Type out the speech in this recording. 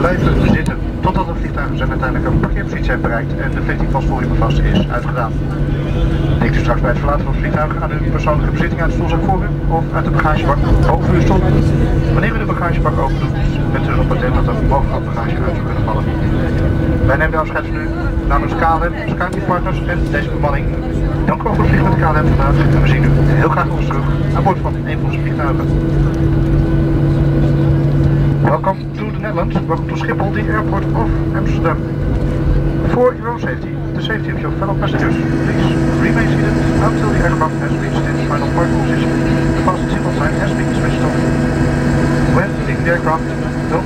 blijven zitten totdat de vliegtuigen zijn uiteindelijk een parkeerpositie zijn bereikt en de vliegtuigpasvoering vast is uitgedaan. Denkt u straks bij het verlaten van het vliegtuig aan uw persoonlijke bezitting uit de stoelzak voor u of uit de bagagebak boven uw stoel? Wanneer u de bagagebak open doet, bent u erop attent dat er mogelijk bagage uit zou kunnen vallen. Wij nemen de afscheid van u namens KLM, Skyteam Partners en deze bemanning. Dank u wel voor het vliegen met KLM vandaag en we zien u heel graag nog eens terug aan boord van een van onze vliegtuigen. Welcome to the Netherlands. Welcome to Schiphol, the airport of Amsterdam. For your own safety, the safety of your fellow passengers, please remain seated until the aircraft has reached its final parking position. The fasten seatbelt sign has been switched off. When leaving the aircraft, no